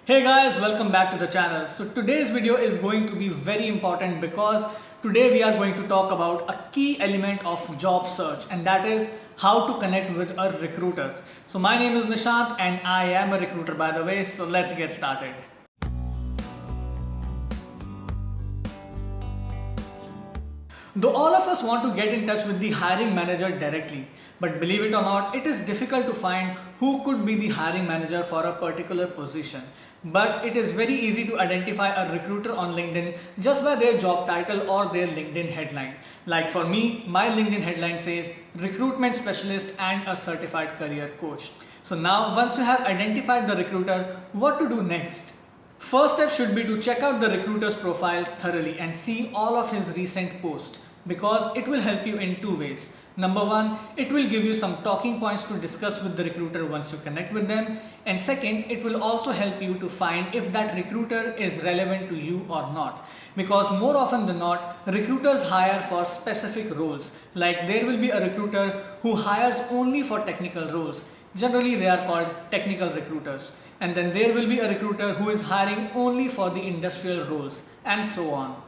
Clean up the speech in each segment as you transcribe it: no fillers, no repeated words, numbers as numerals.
Hey guys, welcome back to the channel. So today's video is going to be very important because today we are going to talk about a key element of job search, and that is how to connect with a recruiter. So my name is Nishant and I am a recruiter, by the way, so let's get started. Though all of us want to get in touch with the hiring manager directly, but believe it or not, it is difficult to find who could be the hiring manager for a particular position. But it is very easy to identify a recruiter on LinkedIn just by their job title or their LinkedIn headline. Like for me, my LinkedIn headline says recruitment specialist and a certified career coach. So now once you have identified the recruiter, what to do next? First step should be to check out the recruiter's profile thoroughly and see all of his recent posts, because it will help you in two ways. Number one, it will give you some talking points to discuss with the recruiter once you connect with them. And second, it will also help you to find if that recruiter is relevant to you or not. Because more often than not, recruiters hire for specific roles. Like there will be a recruiter who hires only for technical roles. Generally, they are called technical recruiters. And then there will be a recruiter who is hiring only for the industrial roles, and so on.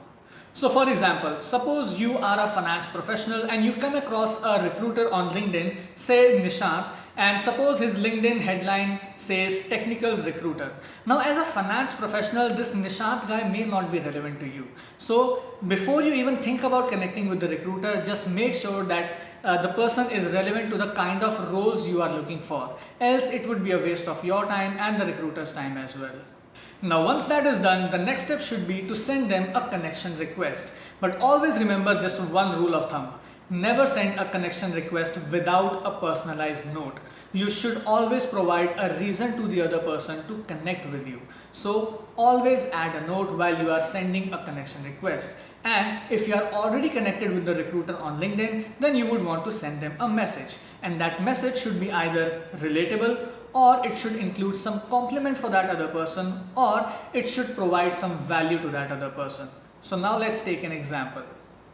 So for example, suppose you are a finance professional and you come across a recruiter on LinkedIn, say Nishant, and suppose his LinkedIn headline says technical recruiter. Now as a finance professional, this Nishant guy may not be relevant to you. So before you even think about connecting with the recruiter, just make sure that the person is relevant to the kind of roles you are looking for. Else it would be a waste of your time and the recruiter's time as well. Now once that is done, the next step should be to send them a connection request. But always remember this one rule of thumb. Never send a connection request without a personalized note. You should always provide a reason to the other person to connect with you. So always add a note while you are sending a connection request. And if you are already connected with the recruiter on LinkedIn, then you would want to send them a message. And that message should be either relatable, or it should include some compliment for that other person, or it should provide some value to that other person. So now let's take an example.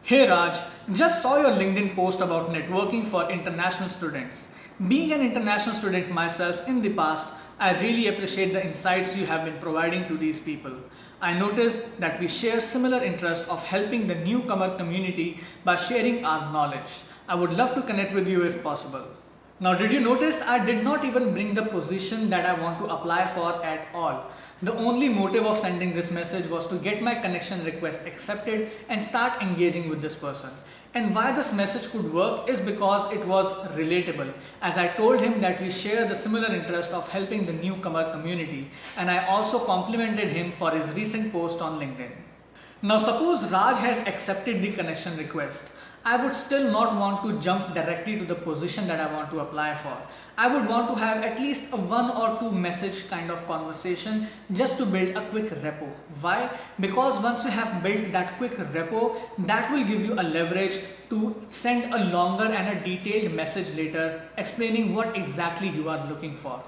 Hey Raj, just saw your LinkedIn post about networking for international students. Being an international student myself in the past, I really appreciate the insights you have been providing to these people. I noticed that we share similar interest of helping the newcomer community by sharing our knowledge. I would love to connect with you if possible. Now did you notice I did not even bring the position that I want to apply for at all. The only motive of sending this message was to get my connection request accepted and start engaging with this person. And why this message could work is because it was relatable, as I told him that we share the similar interest of helping the newcomer community, and I also complimented him for his recent post on LinkedIn. Now suppose Raj has accepted the connection request. I would still not want to jump directly to the position that I want to apply for. I would want to have at least a one or two message kind of conversation just to build a quick repo. Why? Because once you have built that quick repo, that will give you a leverage to send a longer and a detailed message later explaining what exactly you are looking for.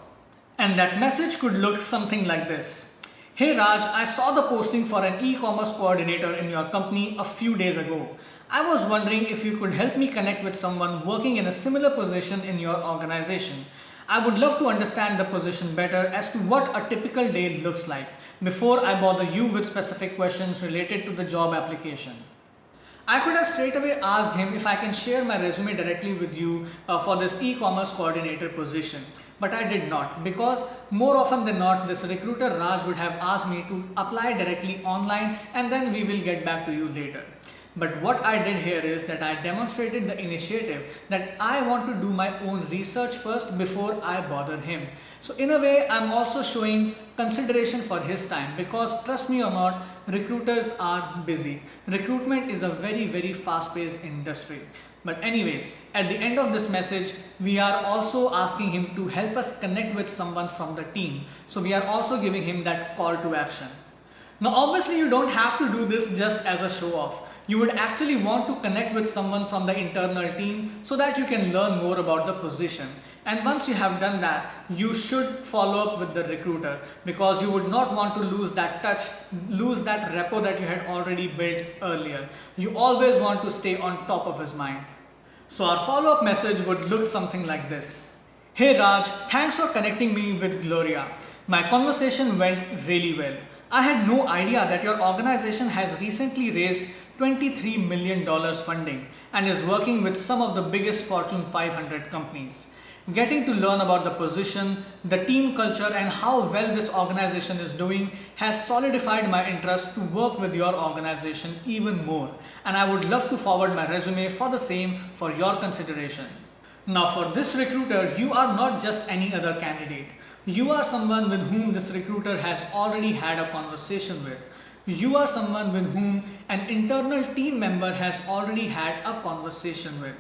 And that message could look something like this. Hey Raj, I saw the posting for an e-commerce coordinator in your company a few days ago. I was wondering if you could help me connect with someone working in a similar position in your organization. I would love to understand the position better as to what a typical day looks like before I bother you with specific questions related to the job application. I could have straight away asked him if I can share my resume directly with you for this e-commerce coordinator position. But I did not, because more often than not, this recruiter Raj would have asked me to apply directly online and then we will get back to you later. But what I did here is that I demonstrated the initiative that I want to do my own research first before I bother him. So in a way, I'm also showing consideration for his time, because trust me or not, recruiters are busy. Recruitment is a very fast-paced industry. But anyways, at the end of this message, we are also asking him to help us connect with someone from the team. So we are also giving him that call to action. Now obviously you don't have to do this just as a show off. You would actually want to connect with someone from the internal team so that you can learn more about the position. And once you have done that, you should follow up with the recruiter, because you would not want to lose that touch, lose that repo that you had already built earlier. You always want to stay on top of his mind. So our follow-up message would look something like this. Hey Raj, thanks for connecting me with Gloria. My conversation went really well. I had no idea that your organization has recently raised $23 million funding and is working with some of the biggest Fortune 500 companies. Getting to learn about the position, the team culture, and how well this organization is doing has solidified my interest to work with your organization even more, and I would love to forward my resume for the same for your consideration. Now, for this recruiter, you are not just any other candidate. You are someone with whom this recruiter has already had a conversation with. You are someone with whom an internal team member has already had a conversation with.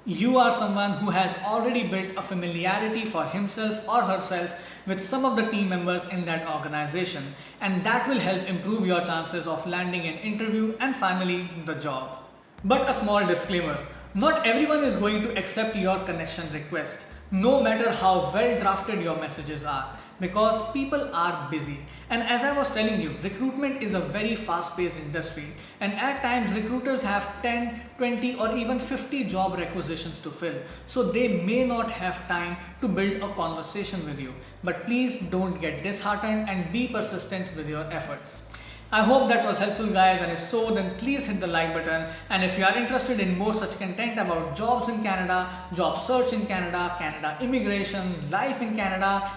You are someone who has already built a familiarity for himself or herself with some of the team members in that organization, and that will help improve your chances of landing an interview and finally the job. But a small disclaimer, not everyone is going to accept your connection request, no matter how well drafted your messages are, because people are busy. And as I was telling you, recruitment is a very fast-paced industry, and at times recruiters have 10, 20 or even 50 job requisitions to fill, so they may not have time to build a conversation with you. But please don't get disheartened and be persistent with your efforts. I hope that was helpful, guys, and if so, then please hit the like button. And if you are interested in more such content about jobs in Canada, job search in Canada, Canada immigration, life in Canada,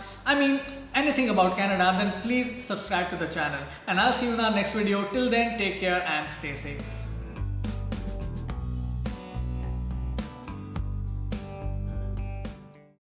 anything about Canada, then please subscribe to the channel. And I'll see you in our next video. Till then, take care and stay safe.